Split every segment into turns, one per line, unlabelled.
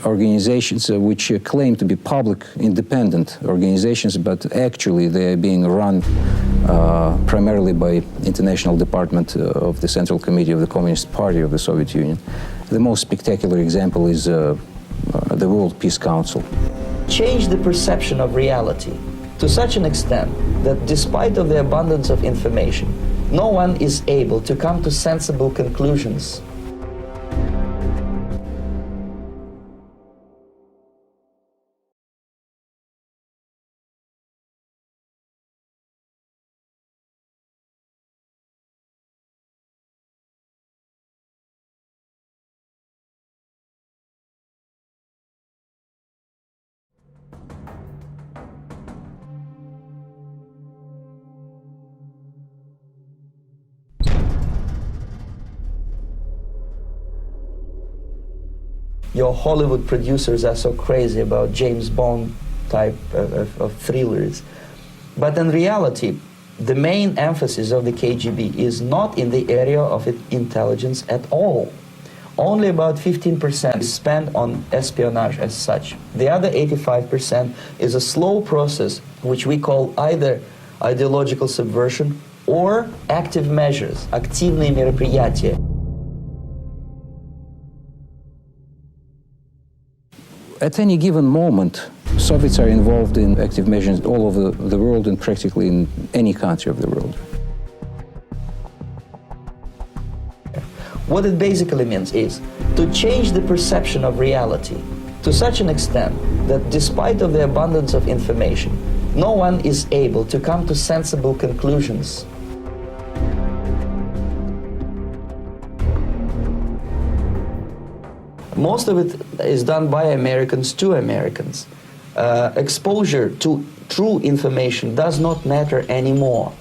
organizations which claim to be public, independent organizations, but actually they are being run primarily by International Department of the Central Committee of the Communist Party of the Soviet Union. The most spectacular example is the World Peace Council.
Change the perception of reality to such an extent that despite of the abundance of information, no one is able to come to sensible conclusions. Your Hollywood producers are so crazy about James Bond type of thrillers. But in reality, the main emphasis of the KGB is not in the area of intelligence at all. Only about 15% is spent on espionage as such. The other 85% is a slow process which we call either ideological subversion or active measures, активные мероприятия.
At any given moment, Soviets are involved in active measures all over the world and practically in any country of the world.
What it basically means is to change the perception of reality to such an extent that despite of the abundance of information, no one is able to come to sensible conclusions. Most of it is done by Americans to Americans. Exposure to true information does not matter anymore.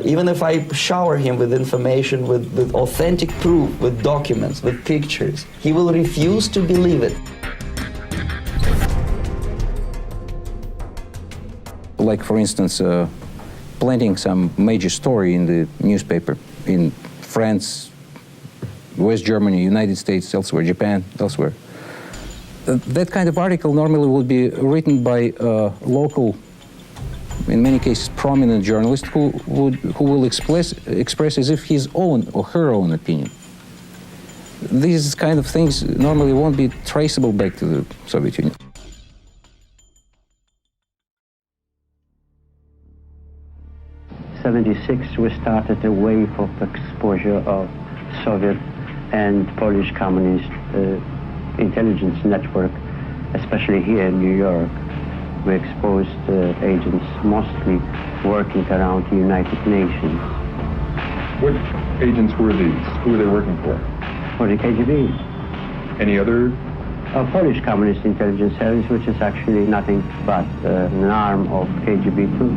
Even if I shower him with information, with authentic proof, with documents, with pictures, he will refuse to believe it.
Like, for instance, planting some major story in the newspaper in France, West Germany, United States, elsewhere, Japan, elsewhere. That kind of article normally would be written by a local, in many cases, prominent journalist who will express as if his own or her own opinion. These kind of things normally won't be traceable back to the Soviet Union.
'76, we started a wave of exposure of Soviet and Polish communist intelligence network, especially here in New York. We exposed agents mostly working around the United Nations.
What agents were these? Who were they working for?
For the KGB.
Any other?
Polish Communist Intelligence Service, which is actually nothing but an arm of KGB too.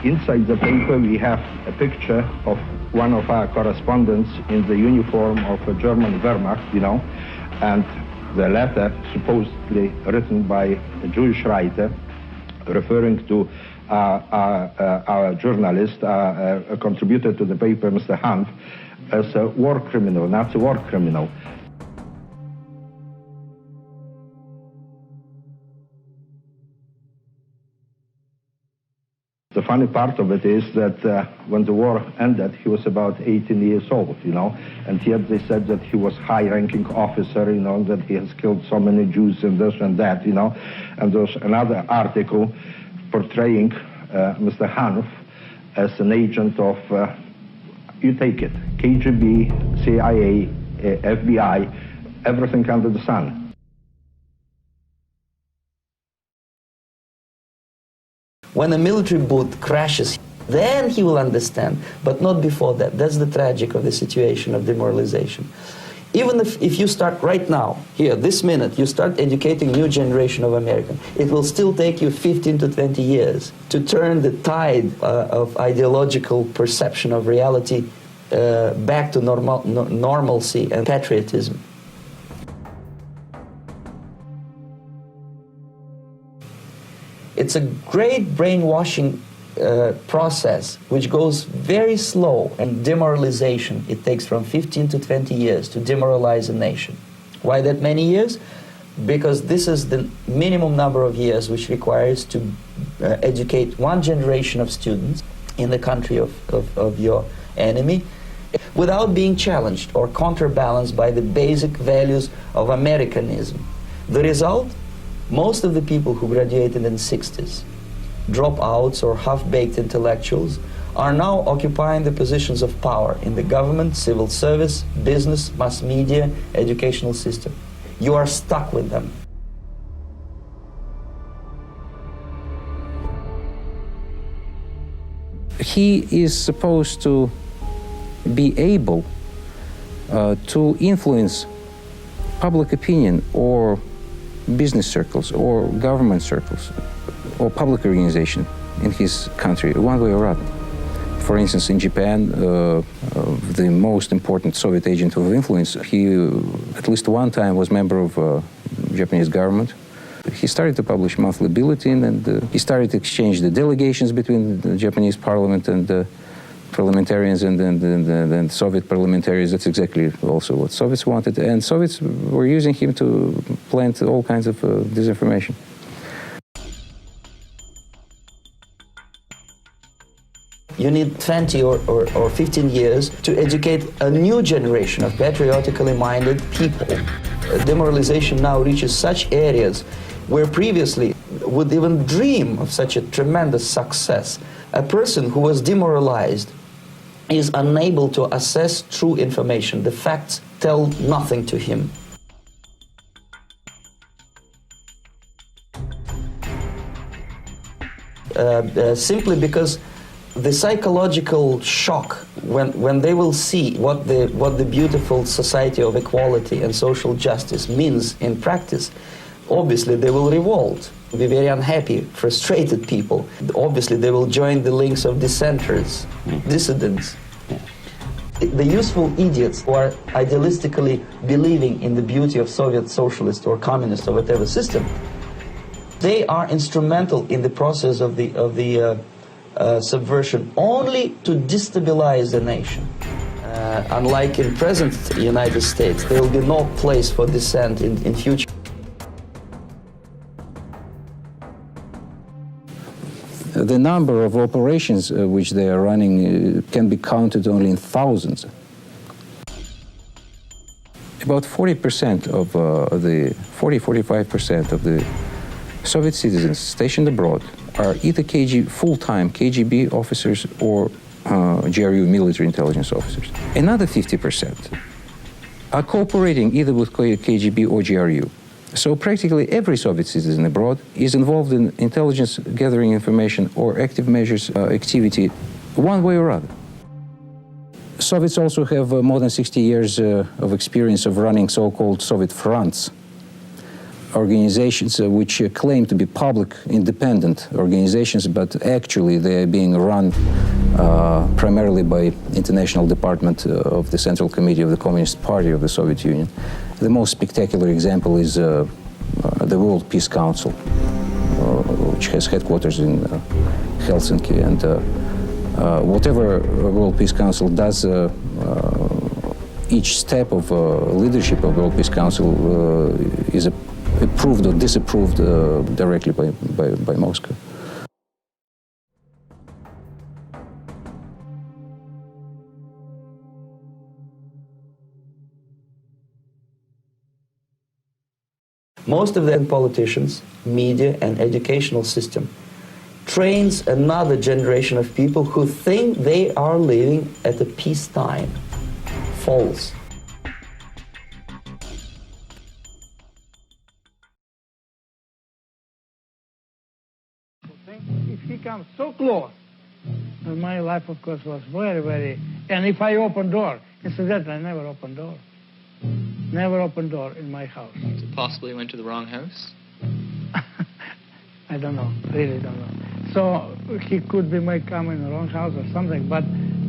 Inside the paper we have a picture of one of our correspondents in the uniform of a German Wehrmacht, and the letter supposedly written by a Jewish writer referring to our journalist, a contributor to the paper, Mr. Hanf, as a war criminal, Nazi war criminal. The funny part of it is that when the war ended, he was about 18 years old, and yet they said that he was high-ranking officer, that he has killed so many Jews and this and that, and there was another article portraying Mr. Hanf as an agent of, you take it, KGB, CIA, FBI, everything under the sun.
When a military boot crashes, then he will understand, but not before that. That's the tragic of the situation of demoralization. Even if you start right now, here, this minute, you start educating new generation of Americans, it will still take you 15 to 20 years to turn the tide of ideological perception of reality back to normalcy and patriotism. It's a great brainwashing process which goes very slow, and demoralization, it takes from 15 to 20 years to demoralize a nation. Why that many years? Because this is the minimum number of years which requires to educate one generation of students in the country of your enemy without being challenged or counterbalanced by the basic values of Americanism. The result? Most of the people who graduated in the 60s, dropouts or half-baked intellectuals, are now occupying the positions of power in the government, civil service, business, mass media, educational system. You are stuck with them.
He is supposed to be able to influence public opinion or business circles or government circles or public organization in his country, one way or other. For instance, in Japan, the most important Soviet agent of influence, he at least one time was member of Japanese government. He started to publish monthly bulletin, and he started to exchange the delegations between the Japanese parliament and the parliamentarians and Soviet parliamentarians. That's exactly also what Soviets wanted, and Soviets were using him to plant all kinds of disinformation.
You need 20 or 15 years to educate a new generation of patriotically minded people. Demoralization now reaches such areas where previously would even dream of such a tremendous success. A person who was demoralized is unable to assess true information. The facts tell nothing to him. Simply because the psychological shock when they will see what the beautiful society of equality and social justice means in practice, obviously they will revolt, be very unhappy, frustrated people. Obviously they will join the links of dissenters, dissidents. The useful idiots who are idealistically believing in the beauty of Soviet socialist or communist or whatever system, they are instrumental in the process of the subversion only to destabilize the nation. Unlike in present United States, there will be no place for dissent in future.
The number of operations which they are running can be counted only in thousands. About 40% of the 45% of the Soviet citizens stationed abroad are either full-time KGB officers or GRU military intelligence officers. Another 50% are cooperating either with KGB or GRU. So practically every Soviet citizen abroad is involved in intelligence gathering information or active measures activity one way or other. Soviets also have more than 60 years of experience of running so-called Soviet fronts, organizations which claim to be public, independent organizations, but actually they are being run primarily by International Department of the Central Committee of the Communist Party of the Soviet Union. The most spectacular example is the World Peace Council, which has headquarters in Helsinki, and whatever World Peace Council does, each step of leadership of World Peace Council is approved or disapproved directly by Moscow.
Most of the politicians, media, and educational system trains another generation of people who think they are living at a peacetime. False.
If he comes so close, and my life, of course, was very, very... And if I open door, incidentally, I never open door. Never open door in my house.
So possibly went to the wrong house?
I don't know, really don't know. So he could be may come in the wrong house or something, but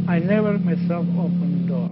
I never myself opened the door.